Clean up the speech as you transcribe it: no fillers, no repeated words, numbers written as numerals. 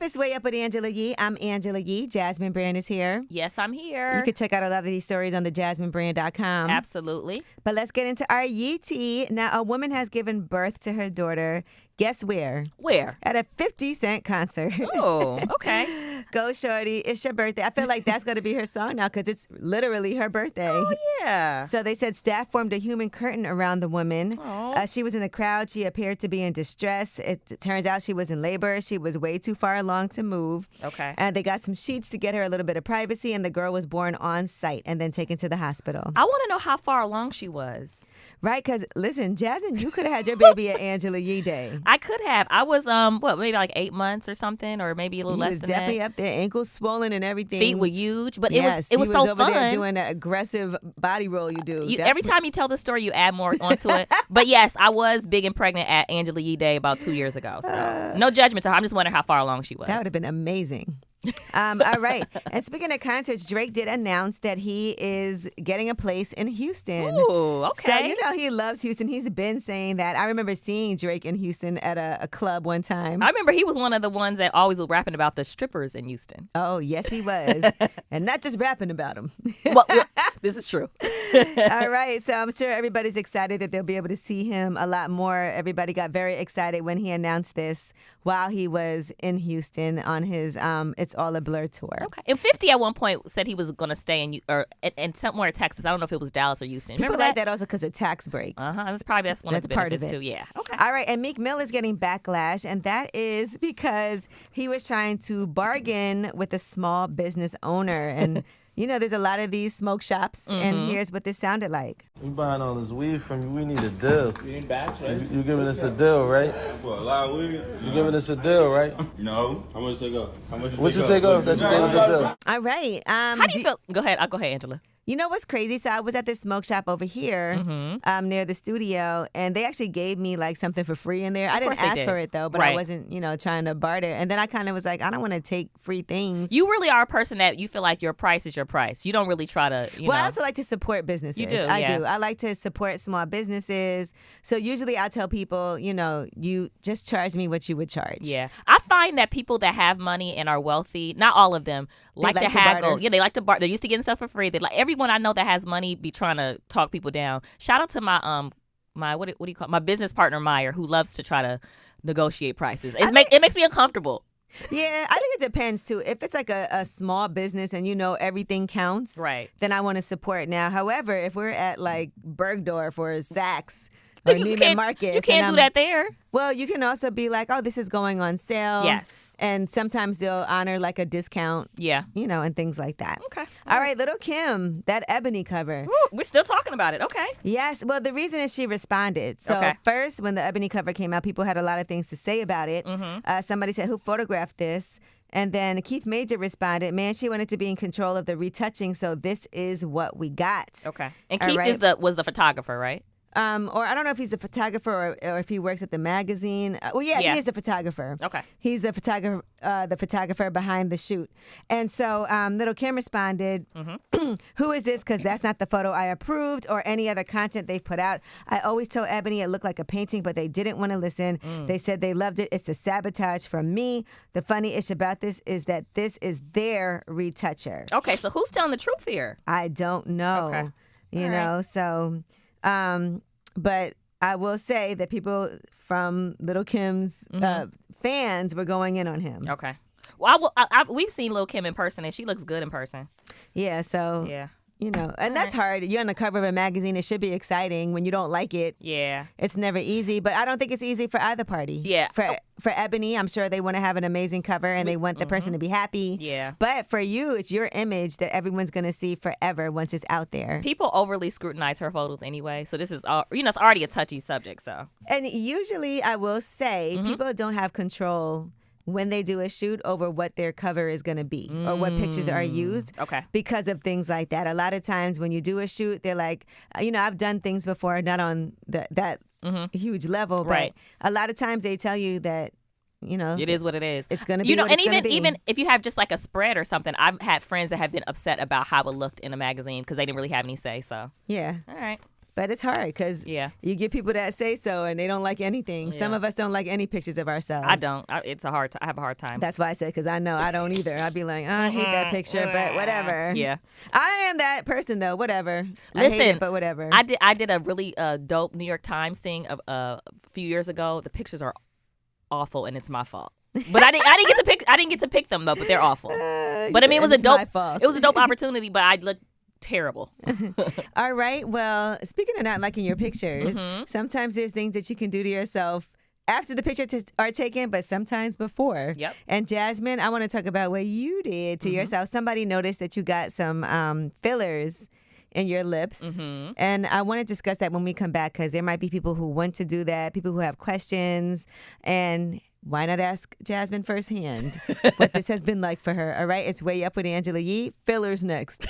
It's Way Up with Angela Yee. I'm Angela Yee. Jasmine Brand is here. Yes, I'm here. You can check out a lot of these stories on the JasmineBrand.com. Absolutely. But let's get into our Yee tea. Now, a woman has given birth to her daughter. Guess where? Where? At a 50 Cent concert. Oh, okay. Go, shorty. It's your birthday. I feel like that's going to be her song now because it's literally her birthday. Oh, yeah. So they said staff formed a human curtain around the woman. She was in the crowd. She appeared to be in distress. It turns out she was in labor. She was way too far along to move. Okay. And they got some sheets to get her a little bit of privacy, and the girl was born on site and then taken to the hospital. I want to know how far along she was. Right, because listen, Jasmine, you could have had your baby at Angela Yee Day. I could have. I was, maybe like 8 months or something, or maybe a little less than that. He was definitely up there, ankles swollen and everything. Feet were huge, but yes, it was so over fun. There doing that aggressive body roll you do. Every time you tell the story, you add more onto it. But yes, I was big and pregnant at Angela Yee Day about 2 years ago. So no judgment to her. I'm just wondering how far along she was. That would have been amazing. All right. And speaking of concerts, Drake did announce that he is getting a place in Houston. Ooh, okay. So, he loves Houston. He's been saying that. I remember seeing Drake in Houston at a club one time. I remember he was one of the ones that always was rapping about the strippers in Houston. Oh, yes, he was. And not just rapping about them. well, this is true. All right. So I'm sure everybody's excited that they'll be able to see him a lot more. Everybody got very excited when he announced this while he was in Houston on his It's All a Blur tour. Okay. And 50 at one point said he was going to stay in somewhere in Texas. I don't know if it was Dallas or Houston. People Remember like that also because of tax breaks. That's one of the part benefits of it. too. Yeah. Okay. All right. And Meek Mill is getting backlash, and that is because he was trying to bargain with a small business owner. And there's a lot of these smoke shops, and here's what this sounded like. We buying all this weed from you. We need a deal. You need batch, right? You giving us a deal, right? For a lot of weed. You giving us a deal, right? No. How much you take off? What you take off that you gave us a deal? All right. How do you feel? Go ahead. I'll go ahead, Angela. You know what's crazy? So I was at this smoke shop over here near the studio, and they actually gave me like something for free in there. I didn't ask for it though, but I wasn't, trying to barter. And then I kind of was like, I don't want to take free things. You really are a person that you feel like your price is your price. You don't really try to, I also like to support businesses. You do, I do. I like to support small businesses. So usually I tell people, you just charge me what you would charge. Yeah. I find that people that have money and are wealthy, not all of them, like to haggle. Barter. Yeah, they like to barter. They're used to getting stuff for free. They like everyone I know that has money be trying to talk people down. Shout out to my what do you call it? My business partner Meyer, who loves to try to negotiate prices. It makes me uncomfortable. Yeah, I think it depends too. If it's like a small business and everything counts, right, then I want to support. Now, however, if we're at like Bergdorf or Saks or Neiman Marcus, you can't do that there. Well, you can also be like, oh, this is going on sale. Yes. And sometimes they'll honor like a discount. Yeah. And things like that. Okay. All right, Little Kim, that Ebony cover. Ooh, we're still talking about it. Okay. Yes. Well, the reason is she responded. So first, when the Ebony cover came out, people had a lot of things to say about it. Somebody said, who photographed this? And then Keith Major responded, man, she wanted to be in control of the retouching, so this is what we got. Okay. And Keith was the photographer, right? Or I don't know if he's the photographer or if he works at the magazine. He is the photographer. Okay. He's the photographer behind the shoot. And so Little Kim responded, who is this? Because that's not the photo I approved or any other content they've put out. I always told Ebony it looked like a painting, but they didn't want to listen. They said they loved it. It's the sabotage from me. The funny issue about this is that this is their retoucher. Okay, so who's telling the truth here? I don't know. Okay. You know, so... but I will say that people from Little Kim's fans were going in on him. Okay. Well, we've seen Lil' Kim in person, and she looks good in person. Yeah, so... Yeah. And that's hard. You're on the cover of a magazine. It should be exciting. When you don't like it, it's never easy. But I don't think it's easy for either party. Yeah. For Ebony, I'm sure they want to have an amazing cover and they want the person to be happy. Yeah. But for you, it's your image that everyone's going to see forever once it's out there. People overly scrutinize her photos anyway. So this is, it's already a touchy subject. So. And usually, I will say, people don't have control when they do a shoot over what their cover is going to be or what pictures are used because of things like that. A lot of times when you do a shoot, they're like, I've done things before, not on that huge level, but a lot of times they tell you that, it is what it is. It's going to be what and it's even if you have just like a spread or something, I've had friends that have been upset about how it looked in a magazine because they didn't really have any say. So yeah. All right. But it's hard because Yeah. you give people that say so and they don't like anything. Some Yeah. of us don't like any pictures of ourselves. I don't. It's a hard. I have a hard time. That's why I said, because I know I don't either. I'd be like, oh, I hate that picture, but whatever. Yeah. I am that person, though. Whatever. I Listen, hate it, but whatever. I did a really dope New York Times thing a few years ago. The pictures are awful, and it's my fault. But I didn't get to pick them though. But they're awful. But I mean, it was a It's my dope. fault. It was a dope opportunity. But I looked terrible. All right. Well, speaking of not liking your pictures, sometimes there's things that you can do to yourself after the pictures are taken, but sometimes before. Yep. And Jasmine, I want to talk about what you did to yourself. Somebody noticed that you got some fillers in your lips. And I want to discuss that when we come back, because there might be people who want to do that, people who have questions, and why not ask Jasmine firsthand what this has been like for her? All right, it's Way Up with Angela Yee. Fillers next.